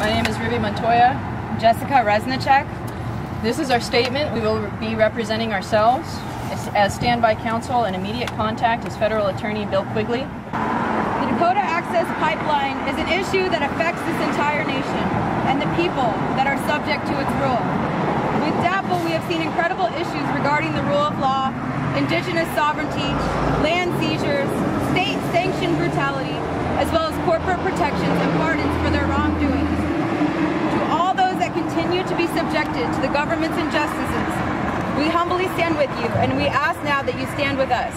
My name is Ruby Montoya-Jessica Reznicek. This is our statement. We will be representing ourselves as standby counsel and immediate contact as Federal Attorney Bill Quigley. The Dakota Access pipeline is an issue that affects this entire nation and the people that are subject to its rule. With DAPL, we have seen incredible issues regarding the rule of law, indigenous sovereignty, land seizures, state-sanctioned brutality, as well as corporate protections and pardons for their wrongdoings. To all those that continue to be subjected to the government's injustices, we humbly stand with you, and we ask now that you stand with us.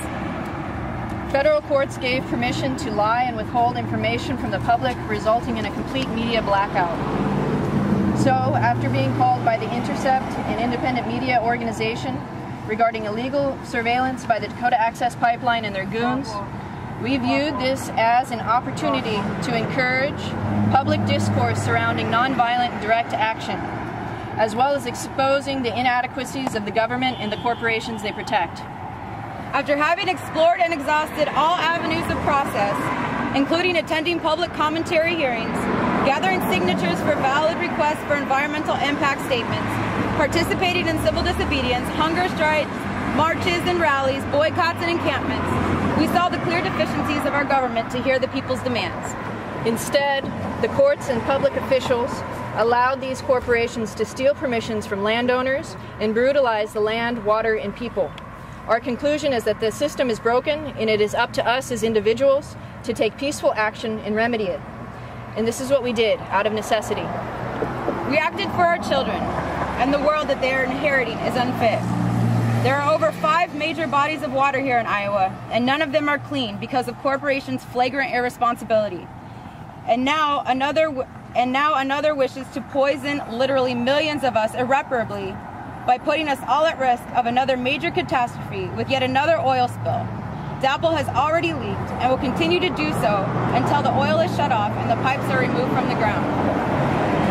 Federal courts gave permission to lie and withhold information from the public, resulting in a complete media blackout. So, after being called by The Intercept, an independent media organization, regarding illegal surveillance by the Dakota Access pipeline and their goons, we viewed this as an opportunity to encourage public discourse surrounding nonviolent direct action, as well as exposing the inadequacies of the government and the corporations they protect. After having explored and exhausted all avenues of process, including attending public commentary hearings, gathering signatures for valid requests for environmental impact statements, participating in civil disobedience, hunger strikes, marches and rallies, boycotts and encampments, we saw the clear deficiencies of our government to hear the people's demands. Instead, the courts and public officials allowed these corporations to steal permissions from landowners and brutalize the land, water, and people. Our conclusion is that the system is broken, and it is up to us as individuals to take peaceful action and remedy it. And this is what we did, out of necessity. We acted for our children, and the world that they are inheriting is unfit. There are over 5 major bodies of water here in Iowa, and none of them are clean because of corporations' flagrant irresponsibility. And now another wishes to poison literally millions of us irreparably by putting us all at risk of another major catastrophe with yet another oil spill. DAPL has already leaked and will continue to do so until the oil is shut off and the pipes are removed from the ground.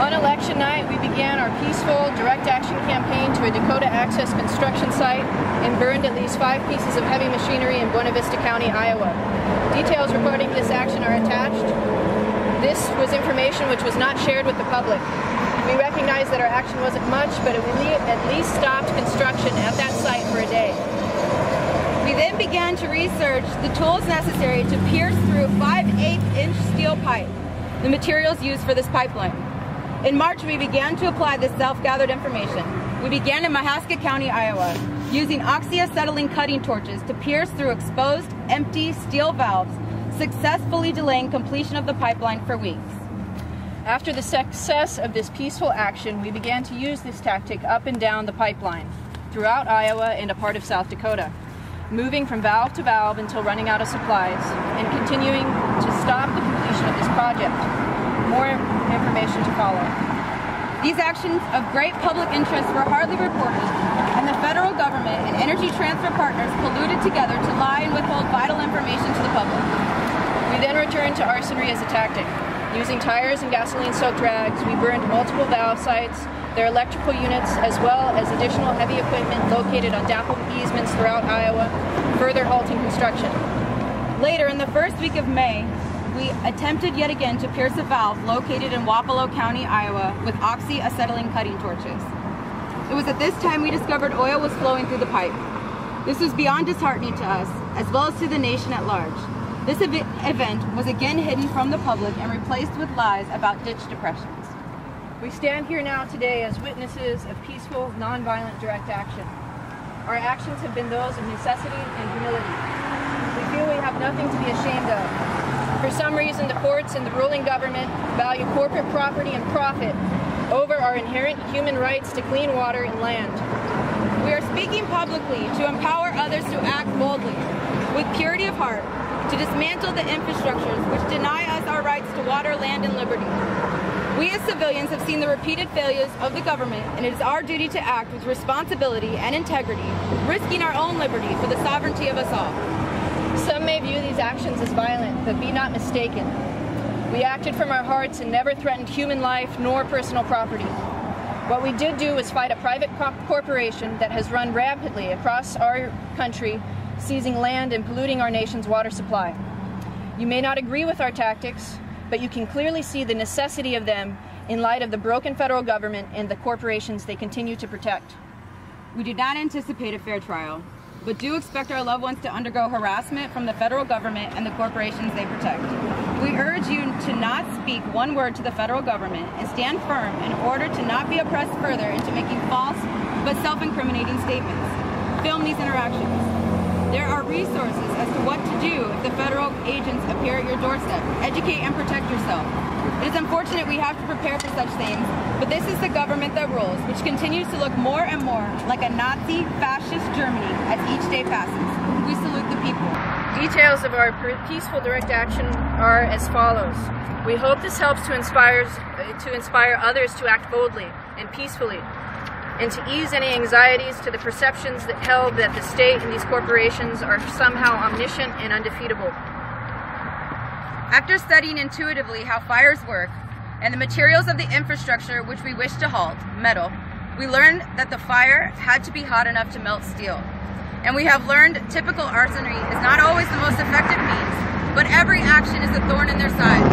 On election night, we began our peaceful direct action campaign to a Dakota Access construction site and burned at least 5 pieces of heavy machinery in Buena Vista County, Iowa. Details regarding this action are attached. This was information which was not shared with the public. We recognize that our action wasn't much, but it at least stopped construction at that site for a day. We then began to research the tools necessary to pierce through 5/8-inch steel pipe, the materials used for this pipeline. In March, we began to apply this self-gathered information. We began in Mahaska County, Iowa, using oxyacetylene cutting torches to pierce through exposed, empty steel valves, successfully delaying completion of the pipeline for weeks. After the success of this peaceful action, we began to use this tactic up and down the pipeline, throughout Iowa and a part of South Dakota, moving from valve to valve until running out of supplies, and continuing to stop the completion of this project. More information to follow. These actions of great public interest were hardly reported, and the federal government and Energy Transfer partners colluded together to lie and withhold vital information to the public. We then returned to arsonery as a tactic. Using tires and gasoline-soaked rags, we burned multiple valve sites, their electrical units, as well as additional heavy equipment located on DAPL easements throughout Iowa, further halting construction. Later, in the first week of May, we attempted yet again to pierce a valve located in Wapello County, Iowa, with oxyacetylene cutting torches. It was at this time we discovered oil was flowing through the pipe. This was beyond disheartening to us, as well as to the nation at large. This event was again hidden from the public and replaced with lies about ditch depressions. We stand here now today as witnesses of peaceful, nonviolent direct action. Our actions have been those of necessity and humility. We feel we have nothing to be ashamed of. For some reason, the courts and the ruling government value corporate property and profit over our inherent human rights to clean water and land. We are speaking publicly to empower others to act boldly, with purity of heart, to dismantle the infrastructures which deny us our rights to water, land, and liberty. We as civilians have seen the repeated failures of the government, and it is our duty to act with responsibility and integrity, risking our own liberty for the sovereignty of us all. Some may view these actions as violent, but be not mistaken. We acted from our hearts and never threatened human life nor personal property. What we did do was fight a private corporation that has run rampantly across our country, seizing land and polluting our nation's water supply. You may not agree with our tactics, but you can clearly see the necessity of them in light of the broken federal government and the corporations they continue to protect. We do not anticipate a fair trial, but do expect our loved ones to undergo harassment from the federal government and the corporations they protect. We urge you to not speak one word to the federal government and stand firm in order to not be oppressed further into making false but self-incriminating statements. Film these interactions. There are resources as to what to do if the federal agents appear at your doorstep. Educate and protect yourself. It is unfortunate we have to prepare for such things, but this is the government that rules, which continues to look more and more like a Nazi fascist Germany as each day passes. We salute the people. Details of our peaceful direct action are as follows. We hope this helps to inspire others to act boldly and peacefully, and to ease any anxieties to the perceptions that held that the state and these corporations are somehow omniscient and undefeatable. After studying intuitively how fires work and the materials of the infrastructure which we wish to halt, metal, we learned that the fire had to be hot enough to melt steel. And we have learned typical arsonery is not always the most effective means, but every action is a thorn in their side.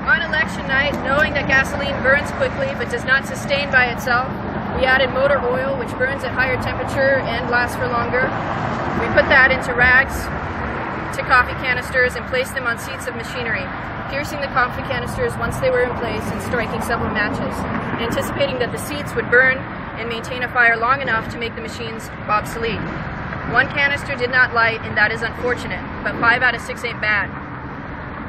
On election night, knowing that gasoline burns quickly but does not sustain by itself, we added motor oil, which burns at higher temperature and lasts for longer. We put that into rags to coffee canisters and placed them on seats of machinery, piercing the coffee canisters once they were in place and striking several matches, anticipating that the seats would burn and maintain a fire long enough to make the machines obsolete. One canister did not light, and that is unfortunate, but 5 out of 6 ain't bad.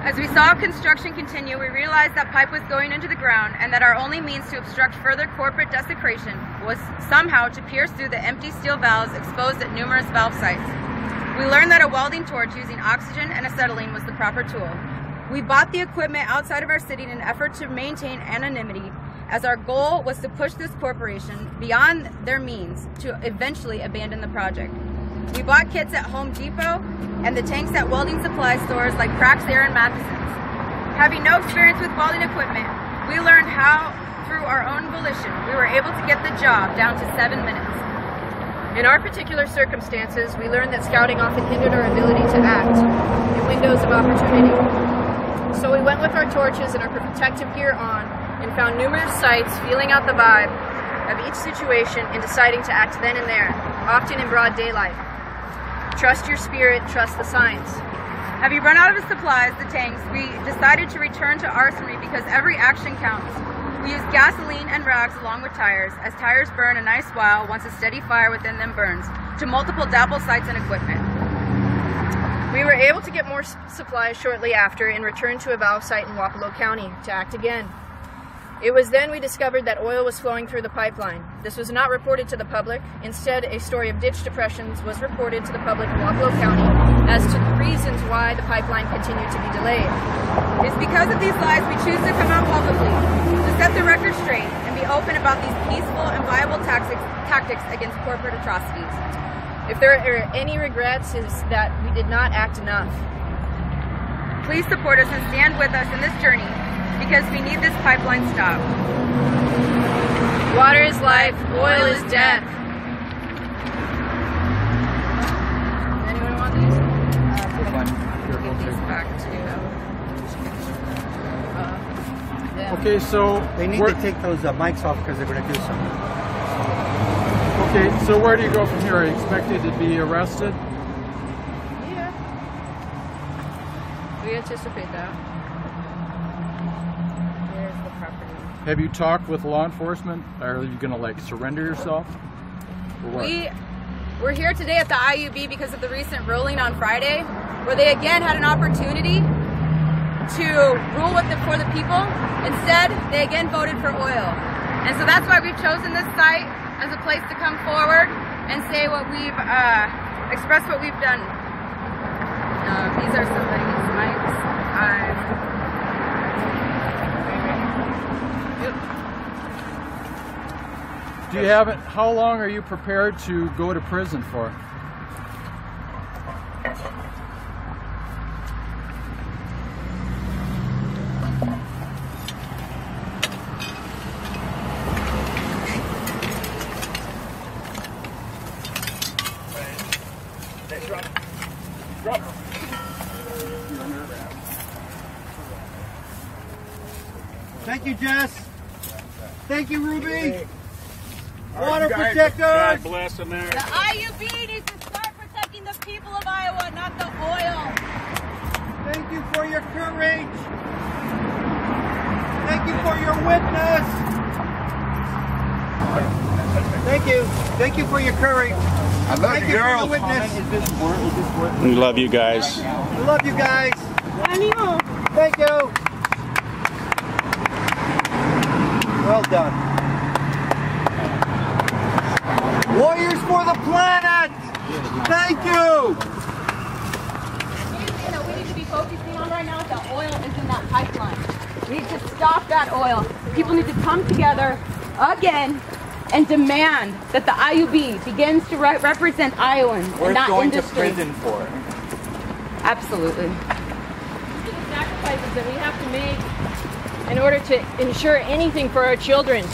As we saw construction continue, we realized that pipe was going into the ground and that our only means to obstruct further corporate desecration was somehow to pierce through the empty steel valves exposed at numerous valve sites. We learned that a welding torch using oxygen and acetylene was the proper tool. We bought the equipment outside of our city in an effort to maintain anonymity, as our goal was to push this corporation beyond their means to eventually abandon the project. We bought kits at Home Depot and the tanks at welding supply stores like Praxair and Matheson's. Having no experience with welding equipment, we learned how, through our own volition, we were able to get the job down to 7 minutes. In our particular circumstances, we learned that scouting often hindered our ability to act in windows of opportunity. So we went with our torches and our protective gear on and found numerous sites, feeling out the vibe of each situation and deciding to act then and there, often in broad daylight. Trust your spirit, trust the signs. Having run out of the supplies, the tanks, we decided to return to arsonery because every action counts. We used gasoline and rags along with tires, as tires burn a nice while once a steady fire within them burns, to multiple dapple sites and equipment. We were able to get more supplies shortly after and returned to a valve site in Wapello County to act again. It was then we discovered that oil was flowing through the pipeline. This was not reported to the public. Instead, a story of ditch depressions was reported to the public in Wapello County as to the reasons why the pipeline continued to be delayed. It's because of these lies we choose to come out publicly, to set the record straight and be open about these peaceful and viable tactics against corporate atrocities. If there are any regrets, is that we did not act enough. Please support us and stand with us in this journey, because we need this pipeline stopped. Water is life, oil is death. Anyone want these? Give these back to Okay, so they need to take those mics off because they're going to do something. Okay, so where do you go from here? Are you expected to be arrested? Yeah. We anticipate that. There's the property. Have you talked with law enforcement? Are you going to like surrender yourself? Or what? We're here today at the IUB because of the recent ruling on Friday, where they again had an opportunity to rule for the people. Instead, they again voted for oil. And so that's why we've chosen this site as a place to come forward and say what we've, express what we've done. These are somebody's mics. Do you have it? How long are you prepared to go to prison for? Thank you, Jess. Thank you, Ruby. Water you guys, protectors. God bless America. The IUB needs to start protecting the people of Iowa, not the oil. Thank you for your courage. Thank you for your witness. Thank you. Thank you for your courage. I love Thank you, you for your girls. witness. We love you guys. We love you guys. Thank you. Well done. Warriors for the planet. Thank you. Anything that we need to be focusing on right now is the oil is in that pipeline. We need to stop that oil. People need to come together again and demand that the IUB begins to represent Iowans and not industry. We're going to prison for it. Absolutely. The sacrifices that we have to make in order to ensure anything for our children.